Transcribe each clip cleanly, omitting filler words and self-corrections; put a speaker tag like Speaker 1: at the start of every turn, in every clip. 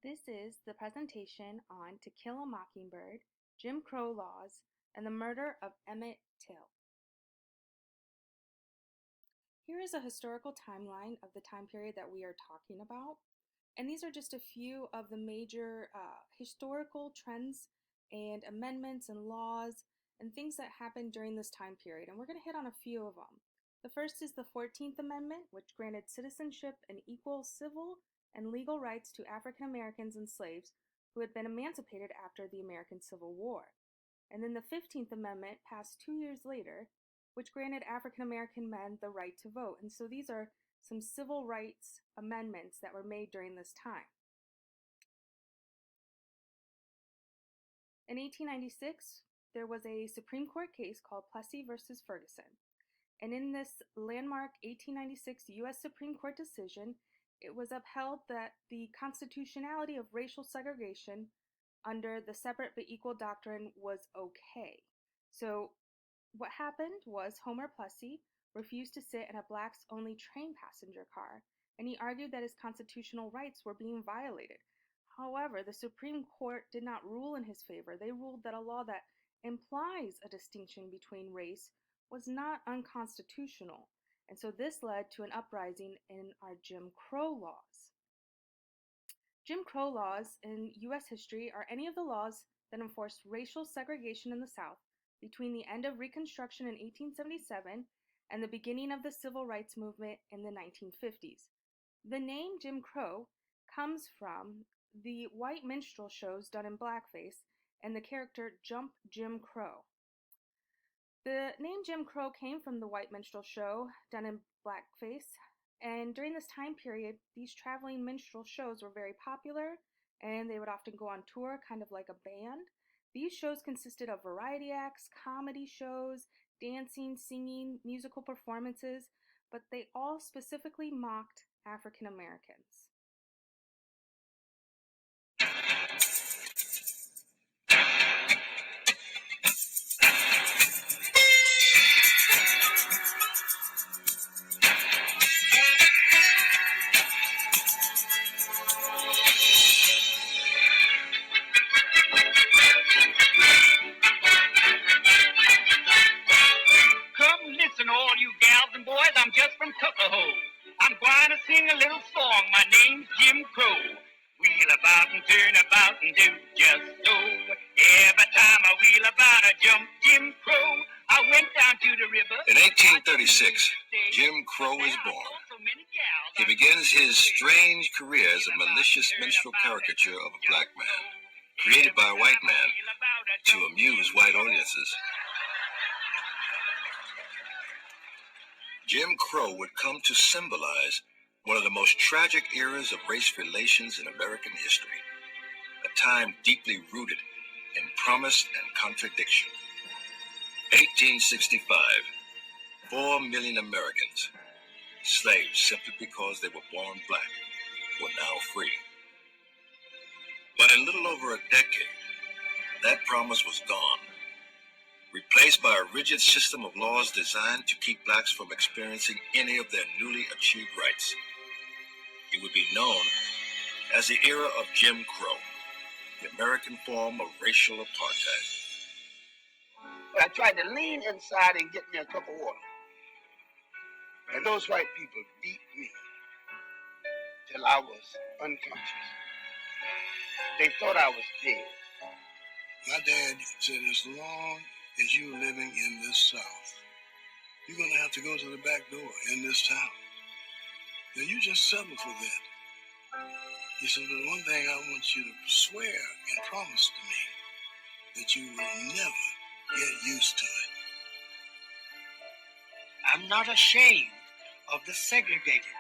Speaker 1: This is the presentation on To Kill a Mockingbird, Jim Crow Laws, and the Murder of Emmett Till. Here is a historical timeline of the time period that we are talking about. And these are just a few of the major historical trends and amendments and laws and things that happened during this time period. And we're going to hit on a few of them. The first is the 14th Amendment, which granted citizenship and equal civil and legal rights to African Americans and slaves who had been emancipated after the American Civil War. And then the 15th Amendment passed 2 years later, which granted African American men the right to vote. And so these are some civil rights amendments that were made during this time. In 1896, there was a Supreme Court case called Plessy versus Ferguson. And in this landmark 1896 U.S. Supreme Court decision, it was upheld that the constitutionality of racial segregation under the separate but equal doctrine was okay. So what happened was Homer Plessy refused to sit in a blacks-only train passenger car, and he argued that his constitutional rights were being violated. However, the Supreme Court did not rule in his favor. They ruled that a law that implies a distinction between race was not unconstitutional, and so this led to an uprising in our Jim Crow laws. Jim Crow laws in U.S. history are any of the laws that enforced racial segregation in the South between the end of Reconstruction in 1877 and the beginning of the Civil Rights Movement in the 1950s. The name Jim Crow comes from the white minstrel shows done in blackface and the character Jump Jim Crow. The name Jim Crow came from the white minstrel show done in blackface, and during this time period, these traveling minstrel shows were very popular, and they would often go on tour, kind of like a band. These shows consisted of variety acts, comedy shows, dancing, singing, musical performances, but they all specifically mocked African Americans.
Speaker 2: All you gals and boys, I'm just from Tuckahoe. I'm going to sing a little song. My name's Jim Crow. Wheel about and turn about and do just so. Every time I wheel about, I jump Jim Crow. I went down to the river.
Speaker 3: In 1836, Jim Crow is born. He begins his strange career as a malicious minstrel caricature of a black man, created by a white man to amuse white audiences. Jim Crow would come to symbolize one of the most tragic eras of race relations in American history, a time deeply rooted in promise and contradiction. 1865, 4 million Americans, slaves simply because they were born black, were now free. But in little over a decade, that promise was gone, replaced by a rigid system of laws designed to keep blacks from experiencing any of their newly achieved rights. It would be known as the era of Jim Crow, the American form of racial apartheid.
Speaker 4: I tried to lean inside and get me a cup of water. And those white people beat me till I was unconscious. They thought I was dead.
Speaker 5: My dad said, as long as you're living in this South, you're going to have to go to the back door in this town. Now, you just settle for that. He said, the one thing I want you to swear and promise to me, that you will never get used to it.
Speaker 6: I'm not ashamed of the segregated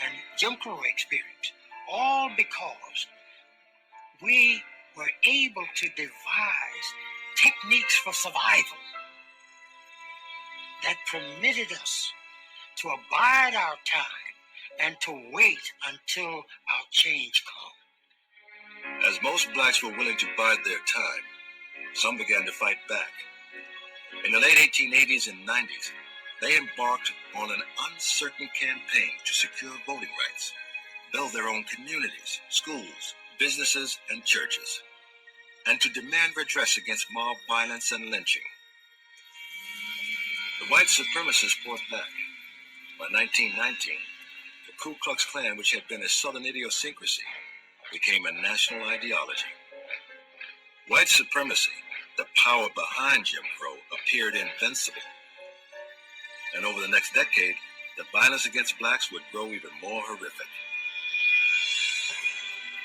Speaker 6: and Jim Crow experience, all because we were able to devise techniques for survival that permitted us to abide our time and to wait until our change come.
Speaker 3: As most blacks were willing to bide their time, some began to fight back. In the late 1880s and 90s, they embarked on an uncertain campaign to secure voting rights, build their own communities, schools, businesses, and churches, and to demand redress against mob violence and lynching. The white supremacists fought back. By 1919, the Ku Klux Klan, which had been a Southern idiosyncrasy, became a national ideology. White supremacy, the power behind Jim Crow, appeared invincible. And over the next decade, the violence against blacks would grow even more horrific.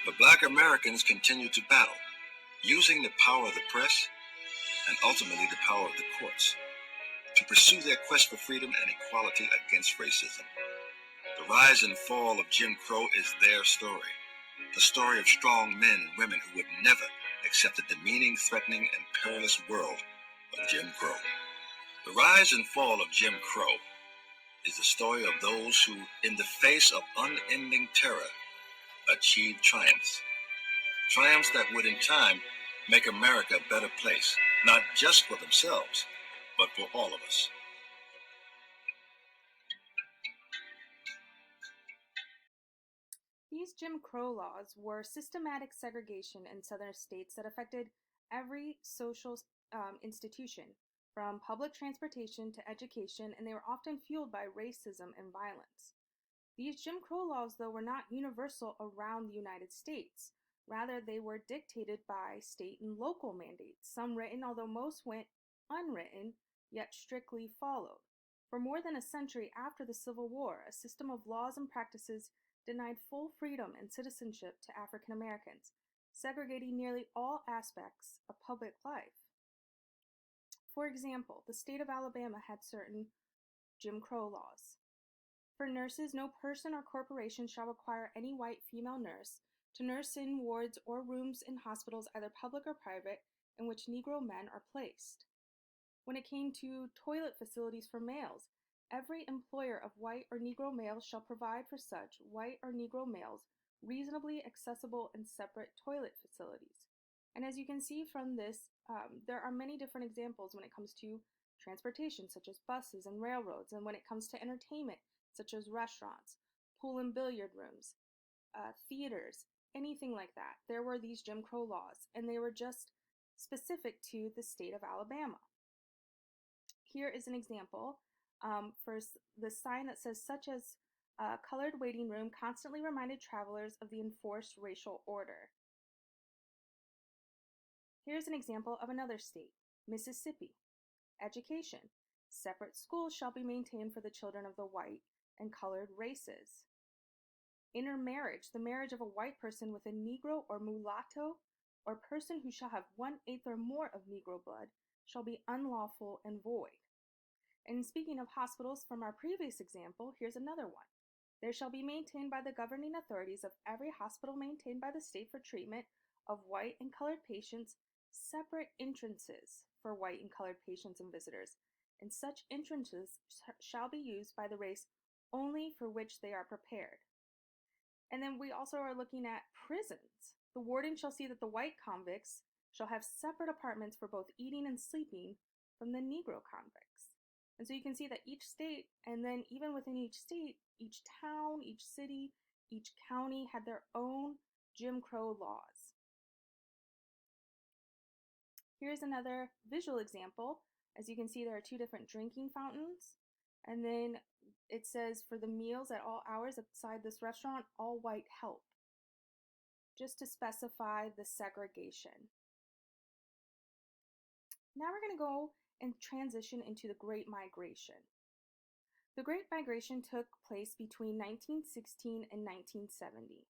Speaker 3: But black Americans continued to battle, using the power of the press and ultimately the power of the courts to pursue their quest for freedom and equality against racism. The rise and fall of Jim Crow is their story, the story of strong men and women who would never accept the demeaning, threatening, and perilous world of Jim Crow. The rise and fall of Jim Crow is the story of those who, in the face of unending terror, achieved triumphs. Triumphs that would in time make America a better place, not just for themselves, but for all of us.
Speaker 1: These Jim Crow laws were systematic segregation in southern states that affected every social institution, from public transportation to education, and they were often fueled by racism and violence. These Jim Crow laws, though, were not universal around the United States. Rather, they were dictated by state and local mandates, some written, although most went unwritten, yet strictly followed. For more than a century after the Civil War, a system of laws and practices denied full freedom and citizenship to African Americans, segregating nearly all aspects of public life. For example, the state of Alabama had certain Jim Crow laws. For nurses, no person or corporation shall require any white female nurse to nurse in wards or rooms in hospitals, either public or private, in which Negro men are placed. When it came to toilet facilities for males, every employer of white or Negro males shall provide for such white or Negro males reasonably accessible and separate toilet facilities. And as you can see from this, there are many different examples when it comes to transportation, such as buses and railroads, and when it comes to entertainment, such as restaurants, pool and billiard rooms, theaters, anything like that. There were these Jim Crow laws, and they were just specific to the state of Alabama. Here is an example for the sign that says, such as colored waiting room constantly reminded travelers of the enforced racial order. Here's an example of another state, Mississippi. Education. Separate schools shall be maintained for the children of the white and colored races. Intermarriage, the marriage of a white person with a Negro or mulatto or person who shall have 1/8 or more of Negro blood, shall be unlawful and void. And speaking of hospitals from our previous example, here's another one. There shall be maintained by the governing authorities of every hospital maintained by the state for treatment of white and colored patients separate entrances for white and colored patients and visitors, and such entrances shall be used by the race only for which they are prepared. And then we also are looking at prisons. The warden shall see that the white convicts shall have separate apartments for both eating and sleeping from the Negro convicts. And so you can see that each state, and then even within each state, each town, each city, each county had their own Jim Crow laws. Here's another visual example. As you can see, there are two different drinking fountains. And then it says, for the meals at all hours outside this restaurant, all white help, just to specify the segregation. Now we're going to go and transition into the Great Migration. The Great Migration took place between 1916 and 1970.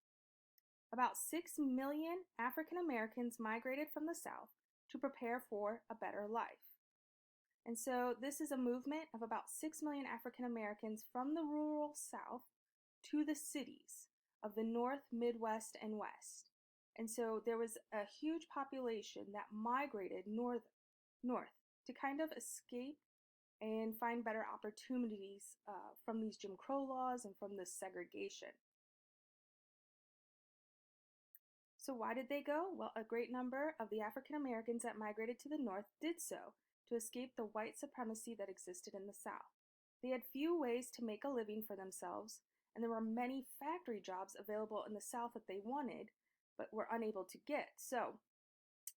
Speaker 1: About 6 million African Americans migrated from the South to prepare for a better life. And so this is a movement of about 6 million African Americans from the rural South to the cities of the North, Midwest, and West. And so there was a huge population that migrated north to kind of escape and find better opportunities from these Jim Crow laws and from this segregation. So why did they go? Well, a great number of the African Americans that migrated to the North did so to escape the white supremacy that existed in the South. They had few ways to make a living for themselves, and there were many factory jobs available in the South that they wanted, but were unable to get. So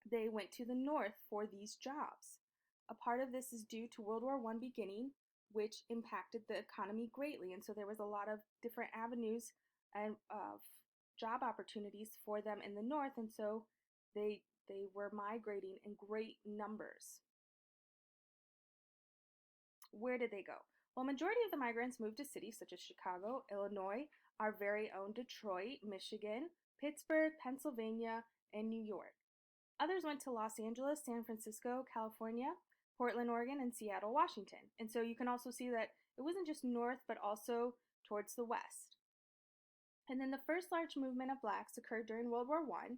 Speaker 1: they went to the North for these jobs. A part of this is due to World War I beginning, which impacted the economy greatly. And so there was a lot of different avenues and of job opportunities for them in the North. And so they were migrating in great numbers. Where did they go? Well, majority of the migrants moved to cities such as Chicago, Illinois, our very own Detroit, Michigan, Pittsburgh, Pennsylvania, and New York. Others went to Los Angeles, San Francisco, California, Portland, Oregon, and Seattle, Washington. And so you can also see that it wasn't just north, but also towards the west. And then the first large movement of blacks occurred during World War I,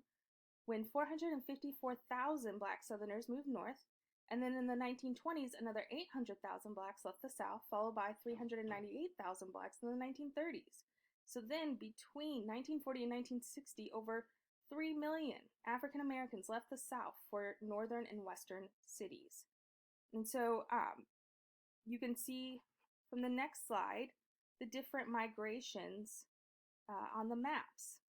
Speaker 1: when 454,000 black Southerners moved north. And then in the 1920s, another 800,000 blacks left the South, followed by 398,000 blacks in the 1930s. So then between 1940 and 1960, over 3 million African Americans left the South for northern and western cities. And so you can see from the next slide the different migrations on the maps.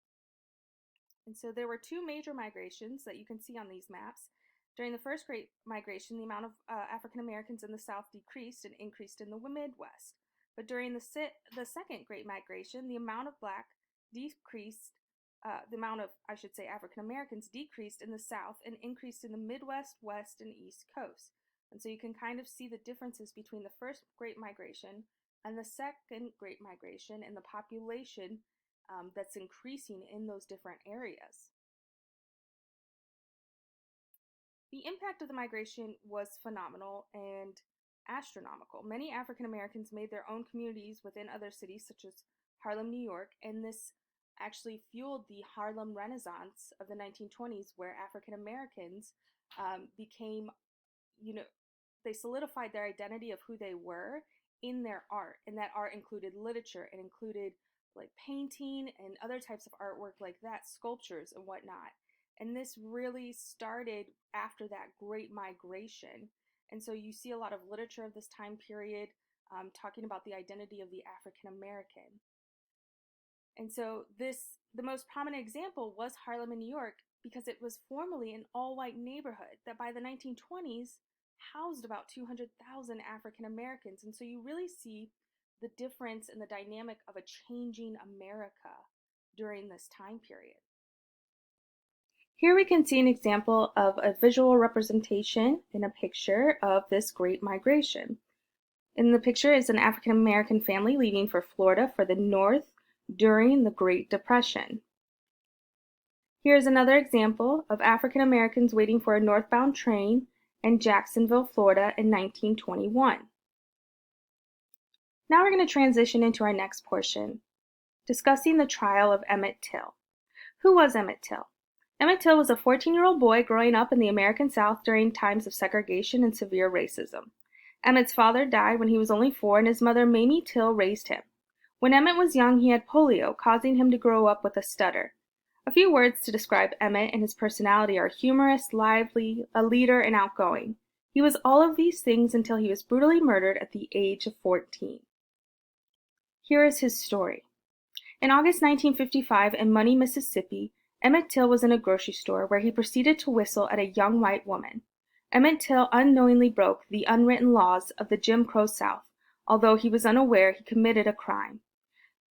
Speaker 1: And so there were two major migrations that you can see on these maps. During the first Great Migration, the amount of African Americans in the South decreased and increased in the Midwest. But during the second Great Migration, the amount of African Americans decreased in the South and increased in the Midwest, West, and East Coast. And so you can kind of see the differences between the first Great Migration and the second Great Migration and the population that's increasing in those different areas. The impact of the migration was phenomenal and astronomical. Many African Americans made their own communities within other cities, such as Harlem, New York, and this actually fueled the Harlem Renaissance of the 1920s, where African Americans became, they solidified their identity of who they were in their art, and that art included literature, and included like painting and other types of artwork like that, sculptures and whatnot. And this really started after that Great Migration. And so you see a lot of literature of this time period talking about the identity of the African American. And so the most prominent example was Harlem in New York, because it was formerly an all-white neighborhood that by the 1920s housed about 200,000 African Americans. And so you really see the difference in the dynamic of a changing America during this time period. Here we can see an example of a visual representation in a picture of this Great Migration. In the picture is an African American family leaving for Florida for the North during the Great Depression. Here's another example of African Americans waiting for a northbound train in Jacksonville, Florida in 1921. Now we're going to transition into our next portion, discussing the trial of Emmett Till. Who was Emmett Till? Emmett Till was a 14-year-old boy growing up in the American South during times of segregation and severe racism. Emmett's father died when he was only 4, and his mother, Mamie Till, raised him. When Emmett was young, he had polio, causing him to grow up with a stutter. A few words to describe Emmett and his personality are humorous, lively, a leader, and outgoing. He was all of these things until he was brutally murdered at the age of 14. Here is his story. In August 1955, in Money, Mississippi, Emmett Till was in a grocery store where he proceeded to whistle at a young white woman. Emmett Till unknowingly broke the unwritten laws of the Jim Crow South, although he was unaware he committed a crime.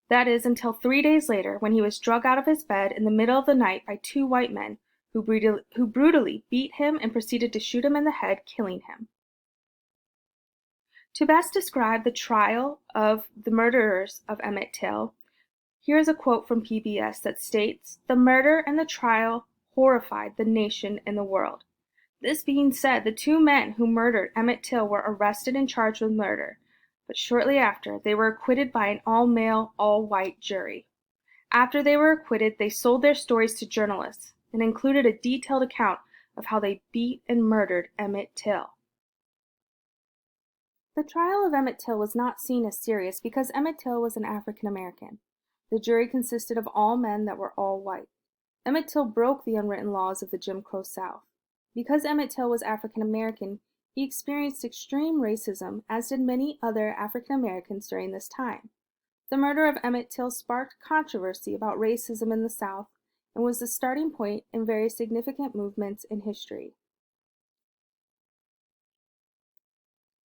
Speaker 1: That is, until 3 days later, when he was drug out of his bed in the middle of the night by 2 white men who brutally beat him and proceeded to shoot him in the head, killing him. To best describe the trial of the murderers of Emmett Till, here is a quote from PBS that states, "The murder and the trial horrified the nation and the world." This being said, the 2 men who murdered Emmett Till were arrested and charged with murder, but shortly after, they were acquitted by an all-male, all-white jury. After they were acquitted, they sold their stories to journalists and included a detailed account of how they beat and murdered Emmett Till. The trial of Emmett Till was not seen as serious because Emmett Till was an African American. The jury consisted of all men that were all white. Emmett Till broke the unwritten laws of the Jim Crow South. Because Emmett Till was African American, he experienced extreme racism, as did many other African Americans during this time. The murder of Emmett Till sparked controversy about racism in the South and was the starting point in various significant movements in history.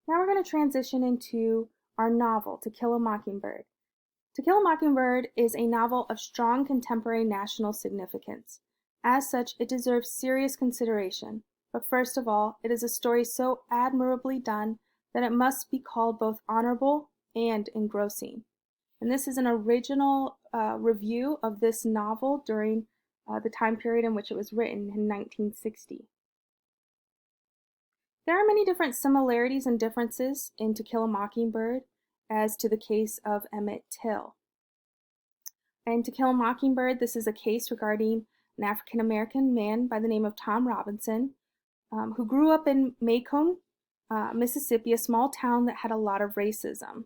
Speaker 1: Now we're going to transition into our novel, To Kill a Mockingbird. To Kill a Mockingbird is a novel of strong contemporary national significance. As such, it deserves serious consideration. But first of all, it is a story so admirably done that it must be called both honorable and engrossing. And this is an original review of this novel during the time period in which it was written in 1960. There are many different similarities and differences in To Kill a Mockingbird as to the case of Emmett Till. In To Kill a Mockingbird, this is a case regarding an African-American man by the name of Tom Robinson, who grew up in Macomb, Mississippi, a small town that had a lot of racism.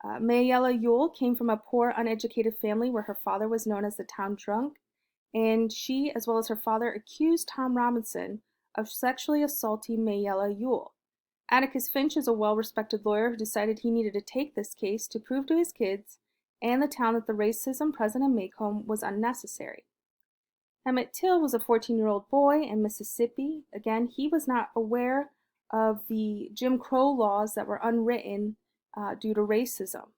Speaker 1: Mayella Ewell came from a poor, uneducated family where her father was known as the town drunk, and she, as well as her father, accused Tom Robinson of sexually assaulting Mayella Ewell. Atticus Finch is a well-respected lawyer who decided he needed to take this case to prove to his kids and the town that the racism present in Macomb was unnecessary. Emmett Till was a 14-year-old boy in Mississippi. Again, he was not aware of the Jim Crow laws that were unwritten due to racism.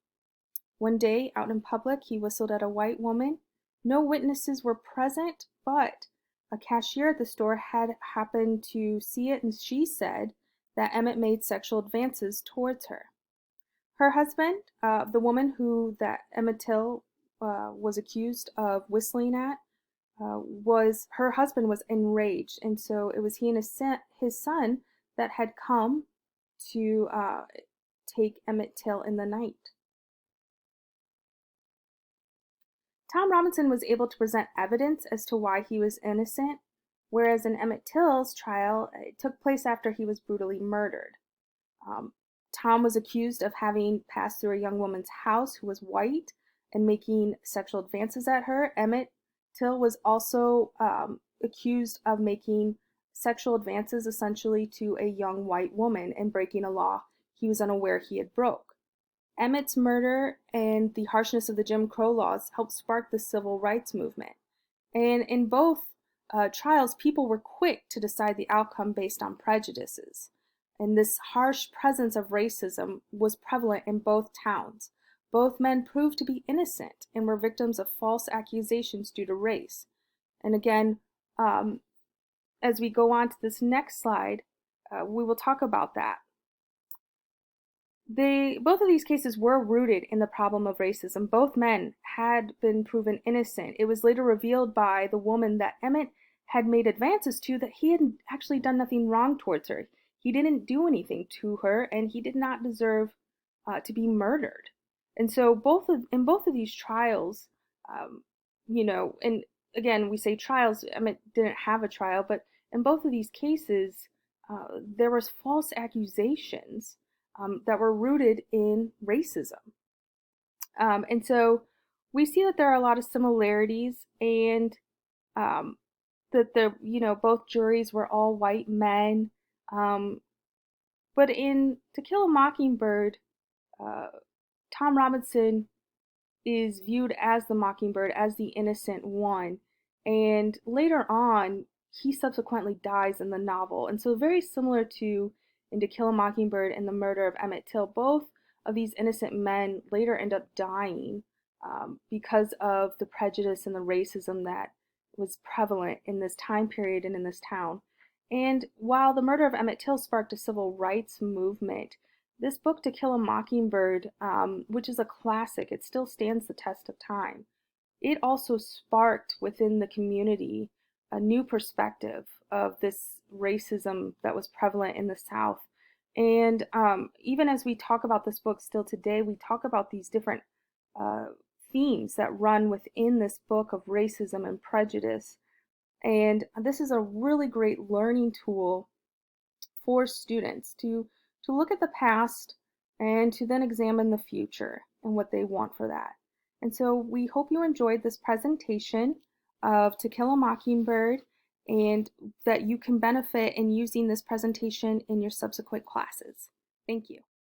Speaker 1: One day, out in public, he whistled at a white woman. No witnesses were present, but a cashier at the store had happened to see it, and she said that Emmett made sexual advances towards her. Her husband, the woman that Emmett Till was accused of whistling at, her husband was enraged, and so it was he and his son that had come to take Emmett Till in the night. Tom Robinson was able to present evidence as to why he was innocent, whereas in Emmett Till's trial, it took place after he was brutally murdered. Tom was accused of having passed through a young woman's house who was white and making sexual advances at her. Emmett Till was also accused of making sexual advances essentially to a young white woman and breaking a law he was unaware he had broke. Emmett's murder and the harshness of the Jim Crow laws helped spark the civil rights movement. And in both trials, people were quick to decide the outcome based on prejudices. And this harsh presence of racism was prevalent in both towns. Both men proved to be innocent and were victims of false accusations due to race. And again, as we go on to this next slide, we will talk about that. Both of these cases were rooted in the problem of racism. Both men had been proven innocent. It was later revealed by the woman that Emmett had made advances to that he had actually done nothing wrong towards her. He didn't do anything to her, and he did not deserve to be murdered. And so in both of these trials, and again, we say trials, Emmett didn't have a trial, but in both of these cases, there was false accusations that were rooted in racism. And so we see that there are a lot of similarities, and that both juries were all white men. But in To Kill a Mockingbird, Tom Robinson is viewed as the Mockingbird, as the innocent one, and later on, he subsequently dies in the novel. And so very similar to in To Kill a Mockingbird and the murder of Emmett Till, both of these innocent men later end up dying because of the prejudice and the racism that was prevalent in this time period and in this town. And while the murder of Emmett Till sparked a civil rights movement, this book, To Kill a Mockingbird, which is a classic, it still stands the test of time. It also sparked within the community a new perspective of this racism that was prevalent in the South. And even as we talk about this book still today, we talk about these different themes that run within this book of racism and prejudice. And this is a really great learning tool for students to look at the past and to then examine the future and what they want for that. And so we hope you enjoyed this presentation of To Kill a Mockingbird and that you can benefit in using this presentation in your subsequent classes. Thank you.